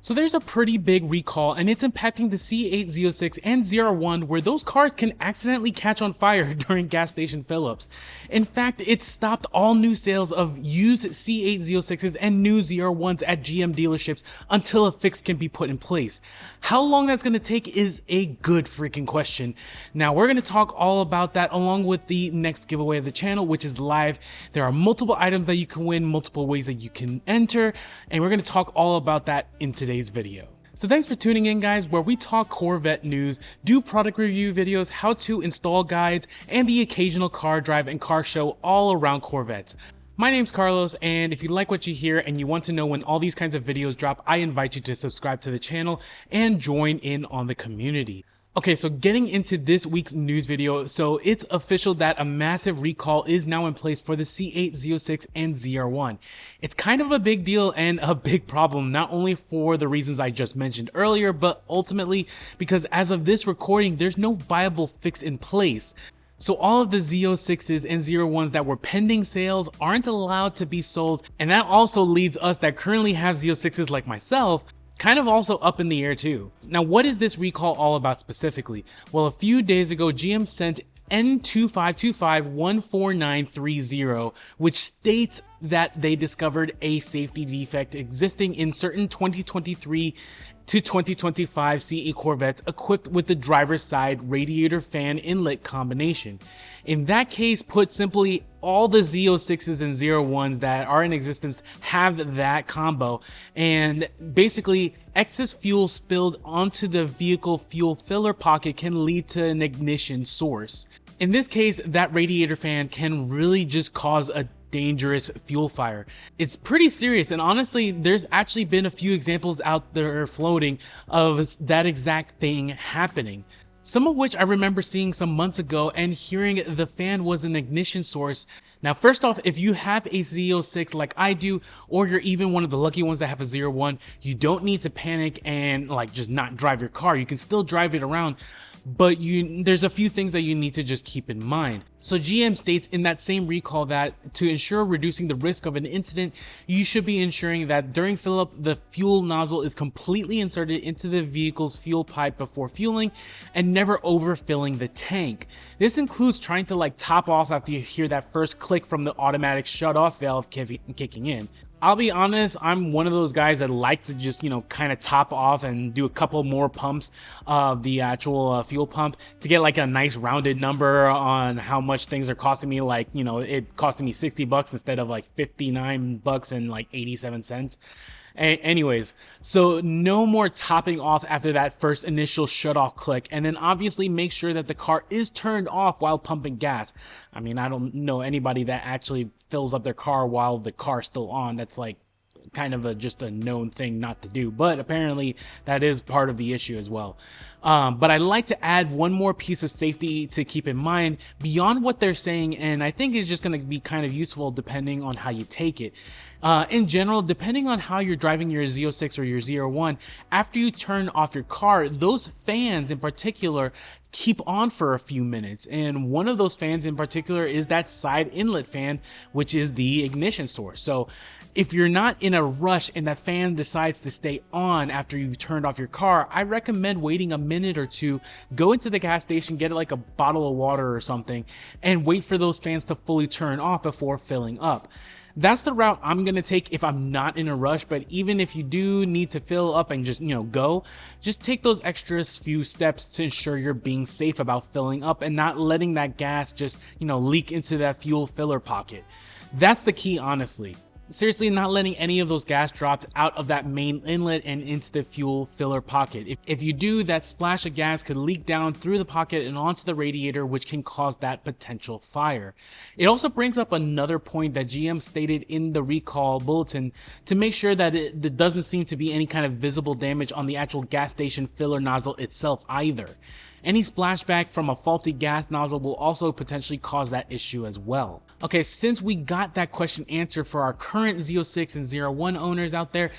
So there's a pretty big recall, and it's impacting the C8, Z06, and ZR1, where those cars can accidentally catch on fire during gas station fill-ups. In fact, it stopped all new sales of used C8 Z06s and new ZR1s at GM dealerships until a fix can be put in place. How long that's going to take is a good freaking question. Now we're going to talk all about that along with the next giveaway of the channel, which is live. There are multiple items that you can win, multiple ways that you can enter, and we're going to talk all about that in today's video. So thanks for tuning in, guys, where we talk Corvette news, do product review videos, how to install guides, and the occasional car drive and car show all around Corvettes. My name's Carlos, and if you like what you hear and you want to know when all these kinds of videos drop, I invite you to subscribe to the channel and join in on the community. Okay, so getting into this week's news video, so it's official that a massive recall is now in place for the C8, Z06, and ZR1. It's kind of a big deal and a big problem, not only for the reasons I just mentioned earlier, but ultimately because as of this recording, there's no viable fix in place. So all of the Z06s and ZR1s that were pending sales aren't allowed to be sold, and that also leads us that currently have Z06s like myself kind of also up in the air too. Now, what is this recall all about specifically? Well, a few days ago, GM sent N252514930, which states that they discovered a safety defect existing in certain 2023 to 2025 CE Corvettes equipped with the driver's side radiator fan inlet combination. In that case, put simply, all the Z06s and ZR1s that are in existence have that combo, and basically excess fuel spilled onto the vehicle fuel filler pocket can lead to an ignition source. In this case, that radiator fan can really just cause a dangerous fuel fire. It's pretty serious, and honestly, there's actually been a few examples out there floating of that exact thing happening. Some of which I remember seeing some months ago and hearing the fan was an ignition source. Now, first off, if you have a Z06 like I do, or you're even one of the lucky ones that have a ZR1, you don't need to panic and just not drive your car. You can still drive it around, but there's a few things that you need to just keep in mind. So GM states in that same recall that to ensure reducing the risk of an incident, you should be ensuring that during fill up, the fuel nozzle is completely inserted into the vehicle's fuel pipe before fueling and never overfilling the tank. This includes trying to top off after you hear that first click from the automatic shut off valve kicking in. I'll be honest, I'm one of those guys that likes to just, kind of top off and do a couple more pumps of the actual fuel pump to get a nice rounded number on how much things are costing me. It costing me $60 instead of $59 and 87 cents. Anyways, so no more topping off after that first initial shut off click, and then obviously make sure that the car is turned off while pumping gas. I mean, I don't know anybody that actually fills up their car while the car's still on. That's kind of just a known thing not to do, but apparently that is part of the issue as well. But I like to add one more piece of safety to keep in mind beyond what they're saying, and I think it's just going to be kind of useful depending on how you take it. In general, depending on how you're driving your Z06 or your ZR1, after you turn off your car, those fans in particular keep on for a few minutes, and one of those fans in particular is that side inlet fan, which is the ignition source. So if you're not in a rush and that fan decides to stay on after you've turned off your car, I recommend waiting a minute or two, go into the gas station, get a bottle of water or something, and wait for those fans to fully turn off before filling up. That's the route I'm going to take if I'm not in a rush, but even if you do need to fill up and just, go, just take those extra few steps to ensure you're being safe about filling up and not letting that gas just, leak into that fuel filler pocket. That's the key, honestly. Seriously, not letting any of those gas drops out of that main inlet and into the fuel filler pocket. If you do, that splash of gas could leak down through the pocket and onto the radiator, which can cause that potential fire. It also brings up another point that GM stated in the recall bulletin to make sure that there doesn't seem to be any kind of visible damage on the actual gas station filler nozzle itself either. Any splashback from a faulty gas nozzle will also potentially cause that issue as well. Okay, since we got that question answered for our current current Z06 and Z01 owners out there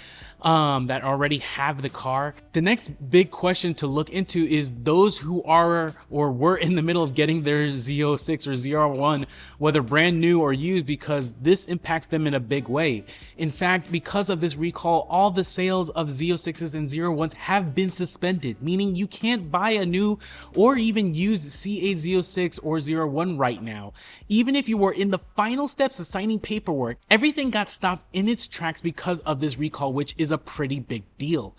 that already have the car. The next big question to look into is those who are or were in the middle of getting their Z06 or ZR1, whether brand new or used, because this impacts them in a big way. In fact, because of this recall, all the sales of Z06s and Z01s have been suspended, meaning you can't buy a new or even used C8 Z06 or Z01 right now. Even if you were in the final steps of signing paperwork, everything got stopped in its tracks because of this recall, which is a pretty big deal.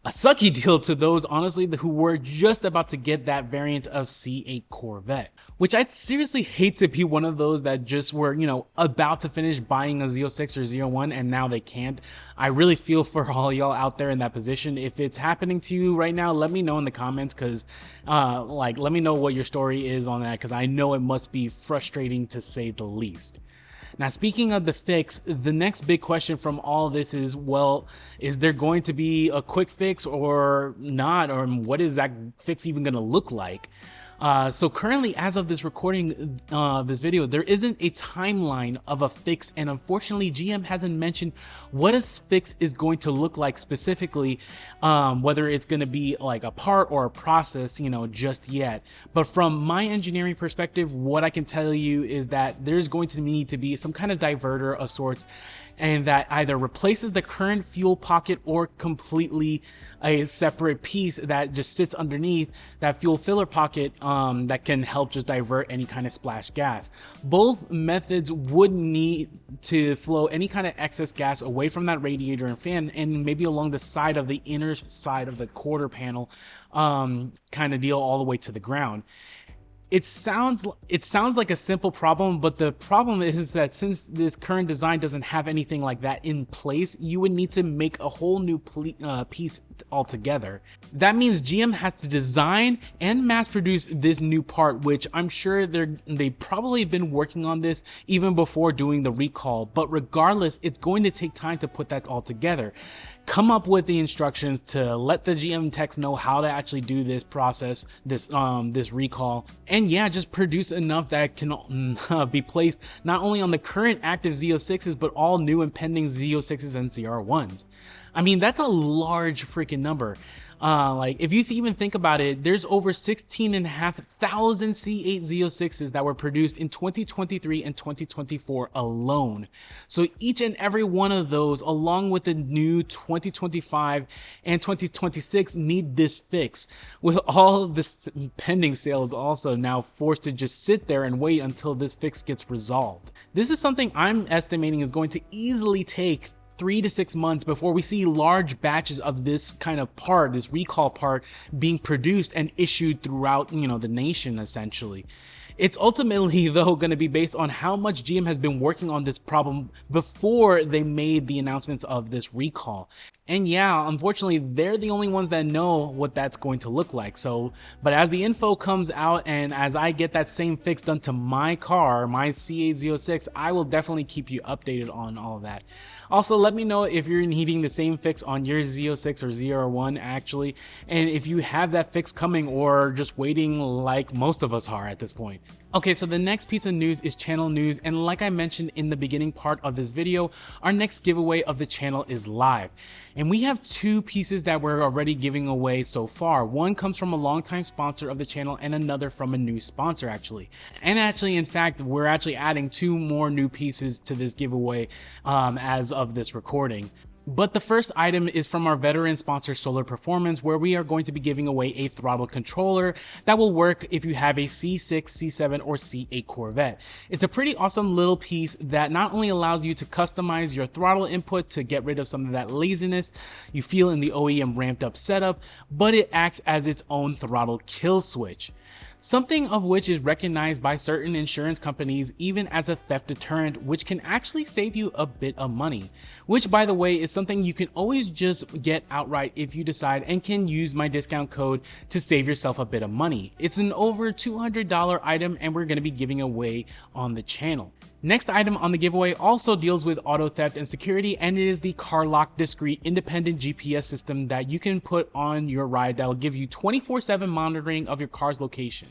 A sucky deal to those, honestly, who were just about to get that variant of C8 Corvette, which I'd seriously hate to be one of those that just were, you know, about to finish buying a Z06 or Z01 and now they can't. I really feel for all y'all out there in that position. If it's happening to you right now, let me know in the comments, because let me know what your story is on that, because I know it must be frustrating to say the least. Now, speaking of the fix, the next big question from all this is, well, is there going to be a quick fix or not? Or what is that fix even going to look like? So currently, as of this recording this video, there isn't a timeline of a fix, and unfortunately GM hasn't mentioned what a fix is going to look like specifically, whether it's going to be like a part or a process, you know, just yet. But from my engineering perspective, what I can tell you is that there's going to need to be some kind of diverter of sorts, and that either replaces the current fuel pocket or completely a separate piece that just sits underneath that fuel filler pocket that can help just divert any kind of splash gas. Both methods would need to flow any kind of excess gas away from that radiator and fan, and maybe along the side of the inner side of the quarter panel kind of deal all the way to the ground. It sounds like a simple problem, but the problem is that since this current design doesn't have anything like that in place, you would need to make a whole new piece altogether. That means GM has to design and mass produce this new part, which I'm sure they've probably been working on this even before doing the recall. But regardless, it's going to take time to put that all together. Come up with the instructions to let the GM techs know how to actually do this process, this recall, and yeah, just produce enough that can be placed not only on the current active Z06s, but all new and pending Z06s and ZR1s. I mean, that's a large freaking number. Like, if you even think about it, there's over 16,500 C8 Z06s that were produced in 2023 and 2024 alone. So each and every one of those, along with the new 2025 and 2026, need this fix, with all of this pending sales also now forced to just sit there and wait until this fix gets resolved. This is something I'm estimating is going to easily take 3 to 6 months before we see large batches of this kind of part, this recall part, being produced and issued throughout, you know, the nation essentially. It's ultimately, though, going to be based on how much GM has been working on this problem before they made the announcements of this recall. And yeah, unfortunately, they're the only ones that know what that's going to look like. So, but as the info comes out and as I get that same fix done to my car, my C8 Z06, I will definitely keep you updated on all of that. Also, let me know if you're needing the same fix on your Z06 or ZR1 actually, and if you have that fix coming or just waiting like most of us are at this point. Okay, so the next piece of news is channel news, and like I mentioned in the beginning part of this video, our next giveaway of the channel is live. And we have 2 pieces that we're already giving away so far. One comes from a longtime sponsor of the channel and another from a new sponsor actually. And actually, in fact, we're actually adding 2 more new pieces to this giveaway as of this recording. But the first item is from our veteran sponsor Solar Performance, where we are going to be giving away a throttle controller that will work if you have a C6, C7, or C8 Corvette. It's a pretty awesome little piece that not only allows you to customize your throttle input to get rid of some of that laziness you feel in the OEM ramped up setup, but it acts as its own throttle kill switch. Something of which is recognized by certain insurance companies even as a theft deterrent, which can actually save you a bit of money, which by the way is something you can always just get outright if you decide and can use my discount code to save yourself a bit of money. It's an over $200 item and we're going to be giving away on the channel. Next item on the giveaway also deals with auto theft and security, and it is the CarLock Discrete Independent GPS system that you can put on your ride that will give you 24/7 monitoring of your car's location.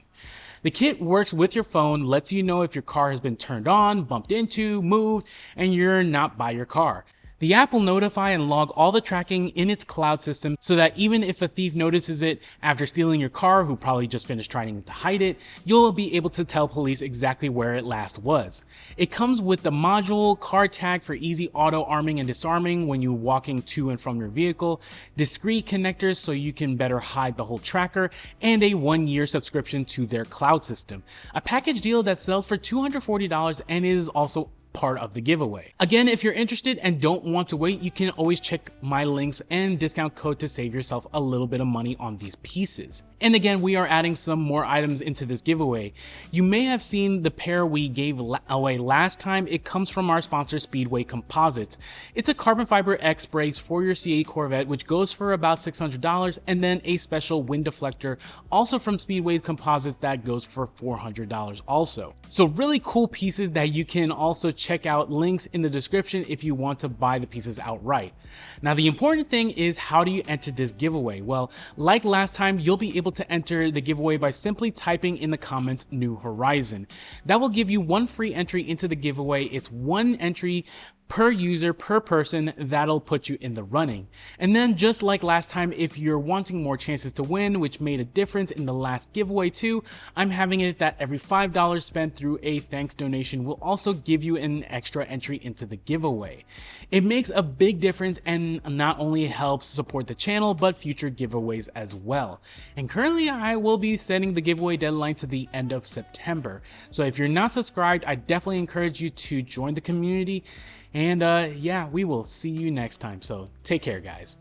The kit works with your phone, lets you know if your car has been turned on, bumped into, moved, and you're not by your car. The app will notify and log all the tracking in its cloud system so that even if a thief notices it after stealing your car, who probably just finished trying to hide it, you'll be able to tell police exactly where it last was. It comes with the module, car tag for easy auto arming and disarming when you're walking to and from your vehicle, discrete connectors so you can better hide the whole tracker, and a 1-year subscription to their cloud system. A package deal that sells for $240 and is also part of the giveaway. Again, if you're interested and don't want to wait, you can always check my links and discount code to save yourself a little bit of money on these pieces. And again, we are adding some more items into this giveaway. You may have seen the pair we gave away last time. It comes from our sponsor Speedway Composites. It's a carbon fiber X brakes for your CA Corvette, which goes for about $600, and then a special wind deflector also from Speedway Composites that goes for $400 also. So really cool pieces that you can also check out, links in the description if you want to buy the pieces outright. Now the important thing is, how do you enter this giveaway? Well, like last time, you'll be able to enter the giveaway by simply typing in the comments New Horizon. That will give you one free entry into the giveaway. It's one entry per user, per person, that'll put you in the running. And then just like last time, if you're wanting more chances to win, which made a difference in the last giveaway too, I'm having it that every $5 spent through a thanks donation will also give you an extra entry into the giveaway. It makes a big difference and not only helps support the channel, but future giveaways as well. And currently I will be setting the giveaway deadline to the end of September. So if you're not subscribed, I definitely encourage you to join the community. And yeah, we will see you next time. So take care, guys.